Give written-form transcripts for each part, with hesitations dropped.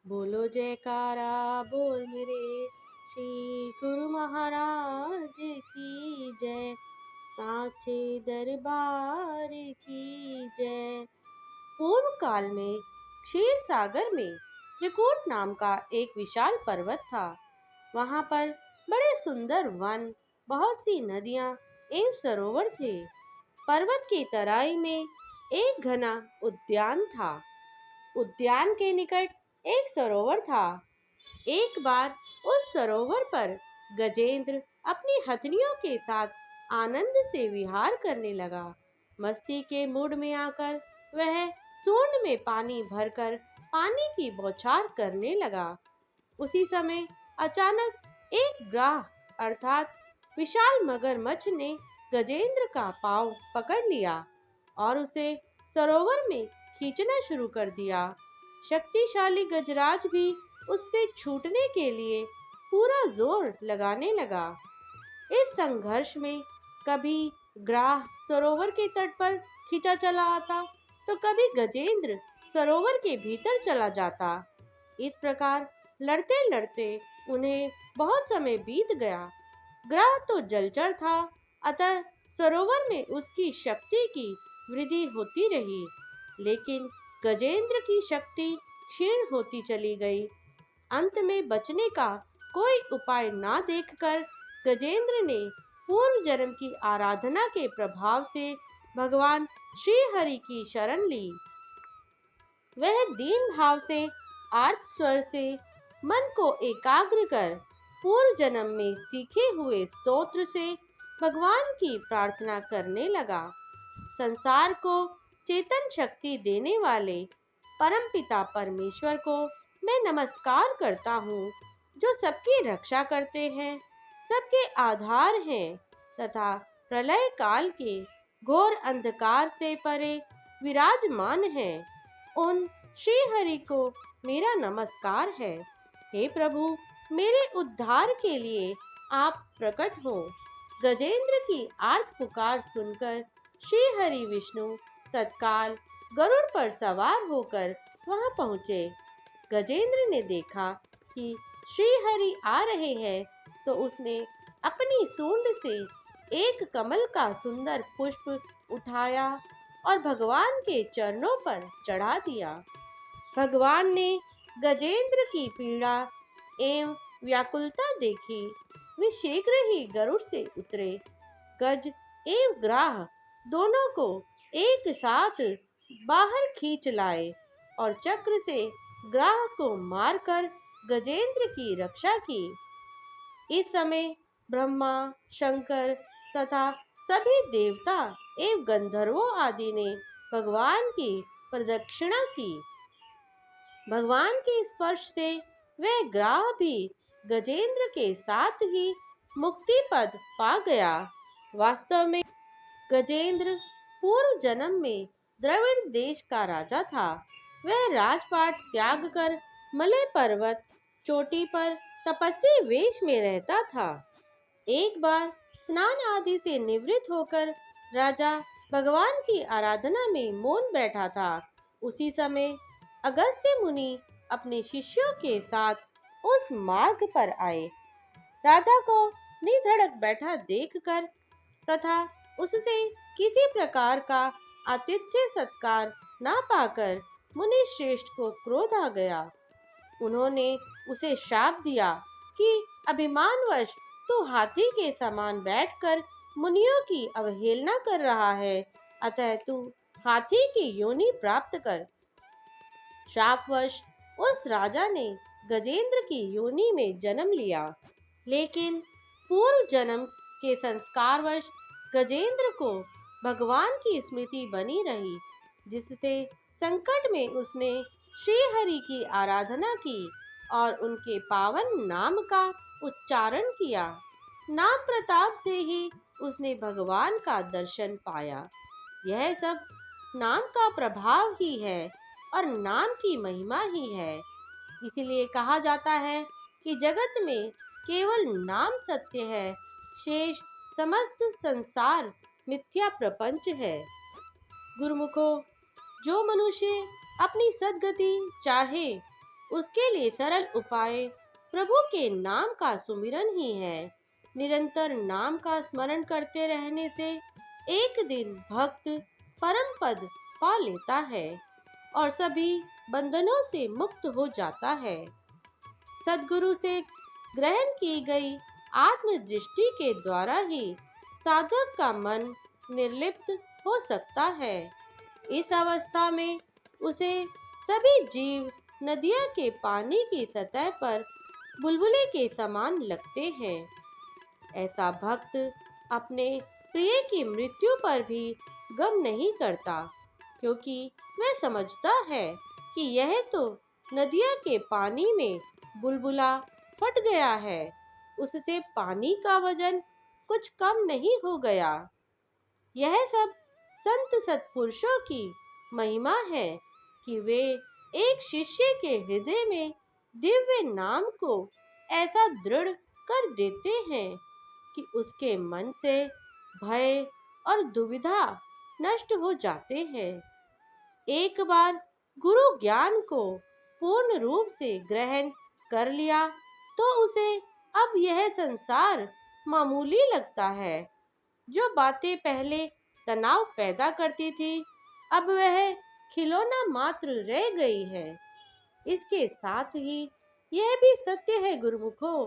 बोलो जयकारा बोल मेरे श्री गुरु महाराज की जय। साचे दरबार की जय। पूर्व काल में क्षीर सागर में त्रिकूट नाम का एक विशाल पर्वत था। वहां पर बड़े सुंदर वन, बहुत सी नदियां एवं सरोवर थे। पर्वत की तराई में एक घना उद्यान था। उद्यान के निकट एक सरोवर था। एक बार उस सरोवर पर गजेंद्र अपनी हथनियों के साथ आनंद से विहार करने लगा। मस्ती के मूड में आकर वह सूंड में पानी भरकर पानी की बौछार करने लगा। उसी समय अचानक एक ग्राह अर्थात विशाल मगरमच्छ ने गजेंद्र का पांव पकड़ लिया और उसे सरोवर में खींचना शुरू कर दिया। शक्तिशाली गजराज भी उससे छूटने के लिए पूरा जोर लगाने लगा। इस संघर्ष में कभी ग्राह सरोवर के तट पर खींचा चला आता, तो कभी गजेंद्र सरोवर के भीतर चला जाता। इस प्रकार लड़ते लड़ते उन्हें बहुत समय बीत गया। ग्राह तो जलचर था, अतः सरोवर में उसकी शक्ति की वृद्धि होती रही, लेकिन गजेंद्र की शक्ति क्षीण होती चली गई। अंत में बचने का कोई उपाय ना देखकर गजेंद्र ने पूर्व जन्म की आराधना के प्रभाव से भगवान श्री हरि की शरण ली। वह दीन भाव से आर्त स्वर से मन को एकाग्र कर पूर्व जन्म में सीखे हुए स्तोत्र से भगवान की प्रार्थना करने लगा। संसार को चेतन शक्ति देने वाले परमपिता परमेश्वर को मैं नमस्कार करता हूँ, जो सबकी रक्षा करते हैं, सबके आधार हैं तथा प्रलय काल के घोर अंधकार से परे विराजमान हैं। उन श्री हरि को मेरा नमस्कार है। हे प्रभु, मेरे उद्धार के लिए आप प्रकट हो। गजेंद्र की आर्त पुकार सुनकर श्री हरि विष्णु तत्काल गरुड़ पर सवार होकर वहां पहुंचे। गजेंद्र ने देखा कि श्री हरि आ रहे हैं, तो उसने अपनी सूंड से एक कमल का सुंदर पुष्प उठाया और भगवान के चरणों पर चढ़ा दिया। भगवान ने गजेंद्र की पीड़ा एवं व्याकुलता देखी। वे शीघ्र ही गरुड़ से उतरे। गज एवं ग्राह दोनों को एक साथ बाहर खींच लाए और चक्र से ग्राह को मारकर गजेंद्र की रक्षा की। इस समय ब्रह्मा, शंकर तथा सभी देवता एवं गंधर्वों आदि ने भगवान की प्रदक्षिणा की। भगवान के स्पर्श से वह ग्राह भी गजेंद्र के साथ ही मुक्ति पद पा गया। वास्तव में गजेंद्र पूर्व जन्म में द्रविड़ देश का राजा था। वह राजपाट त्याग कर मलय पर्वत चोटी पर तपस्वी वेश में रहता था। एक बार स्नान आदि से निवृत्त होकर राजा भगवान की आराधना में मौन बैठा था। उसी समय अगस्त्य मुनि अपने शिष्यों के साथ उस मार्ग पर आए। राजा को निधड़क बैठा देखकर तथा उससे किसी प्रकार का आतिथ्य सत्कार ना पाकर मुनि श्रेष्ठ को क्रोध आ गया। उन्होंने उसे श्राप दिया कि अभिमानवश तू हाथी के समान बैठकर मुनियों की अवहेलना कर रहा है, अतः तू हाथी की योनि प्राप्त कर। शापवश उस राजा ने गजेंद्र की योनि में जन्म लिया, लेकिन पूर्व जन्म के संस्कारवश गजेंद्र को भगवान की स्मृति बनी रही, जिससे संकट में उसने श्री हरि की आराधना की और उनके पावन नाम का उच्चारण किया। नाम प्रताप से ही उसने भगवान का दर्शन पाया। यह सब नाम का प्रभाव ही है और नाम की महिमा ही है। इसीलिए कहा जाता है कि जगत में केवल नाम सत्य है, शेष समस्त संसार मिथ्या प्रपंच है। गुरुमुखो, जो मनुष्य अपनी सद्गति चाहे उसके लिए सरल उपाय प्रभु के नाम का सुमिरन ही है। निरंतर नाम का स्मरण करते रहने से एक दिन भक्त परम पद पा लेता है और सभी बंधनों से मुक्त हो जाता है। सद्गुरु से ग्रहण की गई आत्म दृष्टि के द्वारा ही साधक का मन निर्लिप्त हो सकता है। इस अवस्था में उसे सभी जीव नदिया के पानी की सतह पर बुलबुले के समान लगते हैं। ऐसा भक्त अपने प्रिय की मृत्यु पर भी गम नहीं करता, क्योंकि वह समझता है कि यह तो नदिया के पानी में बुलबुला फट गया है, उससे पानी का वजन कुछ कम नहीं हो गया। यह सब संत सत्पुरुषों की महिमा है कि वे एक शिष्य के हृदय में दिव्य नाम को ऐसा दृढ़ कर देते हैं कि उसके मन से भय और दुविधा नष्ट हो जाते हैं। एक बार गुरु ज्ञान को पूर्ण रूप से ग्रहण कर लिया तो उसे अब यह संसार मामूली लगता है। जो बातें पहले तनाव पैदा करती थी, अब वह खिलौना मात्र रह गई है। इसके साथ ही यह भी सत्य है गुरुमुखों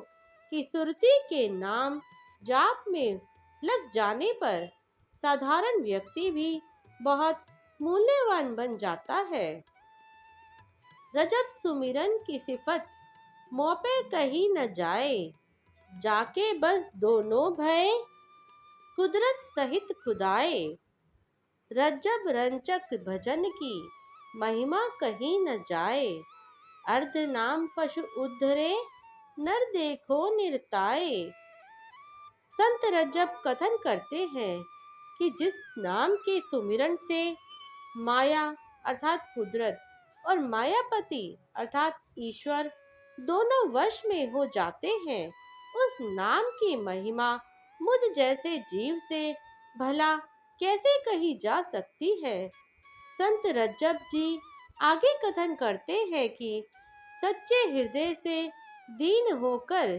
कि सुरती के नाम जाप में लग जाने पर साधारण व्यक्ति भी बहुत मूल्यवान बन जाता है। रजब सुमिरन की सिफत मुँह पे कही न जाए, जाके बस दोनों भय कुदरत सहित खुदाए। रज्जब रंचक भजन की महिमा कहीं न जाए, अर्ध नाम पशु उद्धरे नर देखो निरताए। संत रज्जब कथन करते हैं कि जिस नाम के सुमिरन से माया अर्थात कुदरत और मायापति अर्थात ईश्वर दोनों वश में हो जाते हैं, उस नाम की महिमा मुझ जैसे जीव से भला कैसे कही जा सकती है। संत रज्जब जी आगे कथन करते हैं कि सच्चे हृदय से दीन होकर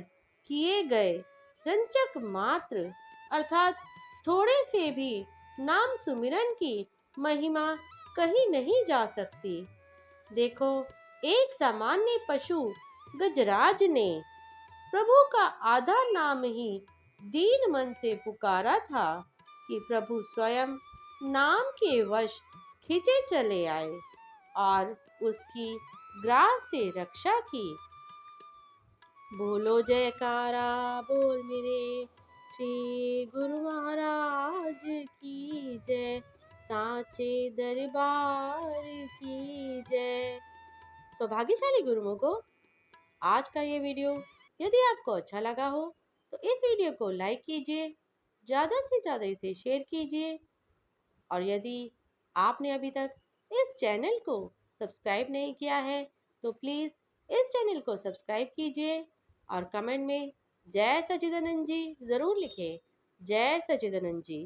किए गए रंचक मात्र अर्थात थोड़े से भी नाम सुमिरन की महिमा कहीं नहीं जा सकती। देखो, एक सामान्य पशु गजराज ने प्रभु का आधा नाम ही दीन मन से पुकारा था कि प्रभु स्वयं नाम के वश खींचे चले आए और उसकी ग्रास से रक्षा की। बोलो जयकारा बोल मेरे श्री गुरु महाराज की जय, साचे दरबार की जय। सौभाग्यशाली गुरुओं को आज का ये वीडियो यदि आपको अच्छा लगा हो तो इस वीडियो को लाइक कीजिए, ज़्यादा से ज़्यादा इसे शेयर कीजिए और यदि आपने अभी तक इस चैनल को सब्सक्राइब नहीं किया है तो प्लीज़ इस चैनल को सब्सक्राइब कीजिए और कमेंट में जय सच्चिदानंद जी ज़रूर लिखें। जय सच्चिदानंद जी।